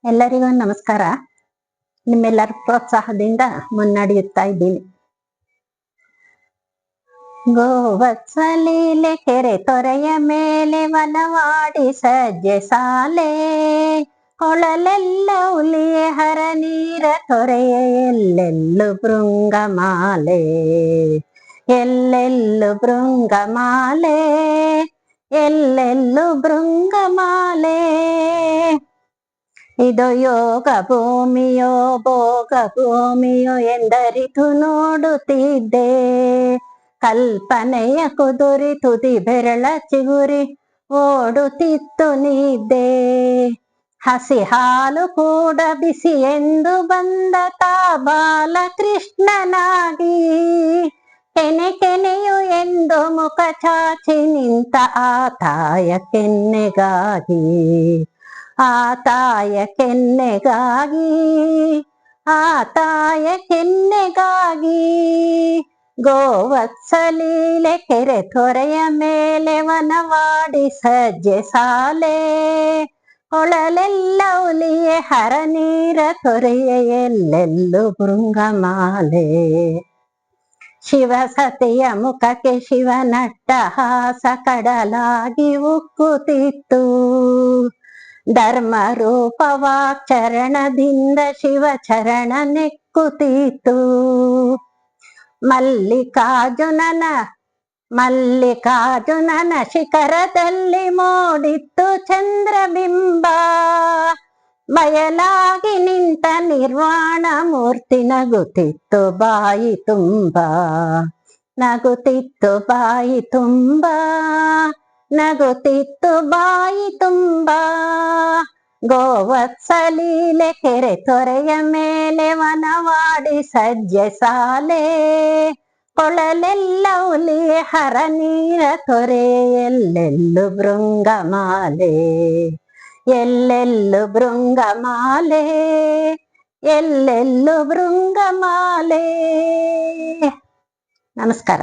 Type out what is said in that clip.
ಎಲ್ಲರಿಗೂ ನಮಸ್ಕಾರ. ನಿಮ್ಮೆಲ್ಲರ ಪ್ರೋತ್ಸಾಹದಿಂದ ಮುನ್ನಡೆಯುತ್ತಾ ಇದ್ದೀನಿ. ಗೋವತ್ಸಲೀಲೆ ಕೆರೆ ತೊರೆಯ ಮೇಲೆ ವನವಾಡಿ ಸಜ್ಜೆ ಸಾಲೆ, ಕೊಳಲೆಲ್ಲ ಉಲಿಯೆ ಹರ ನೀರ ತೊರೆಯ ಎಲ್ಲೆಲ್ಲು ಭೃಂಗಮಾಲೆ, ಎಲ್ಲೆಲ್ಲು ಭೃಂಗಮಾಲೆ, ಎಲ್ಲೆಲ್ಲು ಭೃಂಗಮಾಲೆ. ಇದು ಯೋಗ ಭೂಮಿಯೋ ಭೋಗ ಭೂಮಿಯೋ ಎಂದರಿತು ನೋಡುತ್ತಿದ್ದೆ, ಕಲ್ಪನೆಯ ಕುದುರಿ ತುದಿ ಬೆರಳ ಚಿಗುರಿ ಓಡುತ್ತಿತ್ತು ನಿದ್ದೆ. ಹಸಿ ಹಾಲು ಕೂಡ ಬಿಸಿ ಎಂದು ಬಂದ ತಾ ಬಾಲ ಕೃಷ್ಣನಾಗಿ, ಕೆನೆ ಕೆನೆಯು ಎಂದು ಮುಖ ಚಾಚಿ ನಿಂತ ಆ ತಾಯ ಕೆನ್ನೆಗಾಗಿ, ಆ ತಾಯ ಕೆನ್ನೆಗಾಗಿ, ಆ ತಾಯ ಕೆನ್ನೆಗಾಗಿ. ಗೋವತ್ಸಲೀಲೆ ಕೆರೆ ತೊರೆಯ ಮೇಲೆ ವನವಾಡಿ ಸಜ್ಜೆ ಸಾಲೆ, ಕೊಳಲೆಲ್ಲ ಉಲಿಯೆ ಹರ ನೀರ ತೊರೆಯ ಎಲ್ಲೆಲ್ಲು ಭೃಂಗಮಾಲೆ. ಶಿವ ಸತಿಯ ಮುಖಕ್ಕೆ ಶಿವನಟ್ಟ ಹಾಸ ಕಡಲಾಗಿ ಉಕ್ಕುತ್ತಿತ್ತು, ಧರ್ಮ ರೂಪವಾಚರಣದಿಂದ ಶಿವ ಚರಣ ನೆಕ್ಕುತ್ತಿತ್ತು. ಮಲ್ಲಿಕಾರ್ಜುನನ ಶಿಖರದಲ್ಲಿ ಮೂಡಿತ್ತು ಚಂದ್ರಬಿಂಬ, ಬಯಲಾಗಿ ನಿಂತ ನಿರ್ವಾಣ ಮೂರ್ತಿ ನಗುತ್ತಿತ್ತು ಬಾಯಿ ತುಂಬ, ನಗುತ್ತಿತ್ತು ಬಾಯಿ ತುಂಬ, ನಗುತ್ತಿತ್ತು ಬಾಯಿ ತುಂಬ. ಗೋವತ್ಸಲೀಲೆ ಕೆರೆ ತೊರೆಯ ಮೇಲೆ ವನವಾಡಿ ಸಜ್ಜೆ ಸಾಲೆ, ಕೊಳಲೆಲ್ಲ ಉಲಿಯೆ ಹರ ನೀರ ತೊರೆಯ ಎಲ್ಲೆಲ್ಲು ಭೃಂಗಮಾಲೆ, ಎಲ್ಲೆಲ್ಲು ಭೃಂಗಮಾಲೆ, ಎಲ್ಲೆಲ್ಲು ಭೃಂಗಮಾಲೆ. ನಮಸ್ಕಾರ.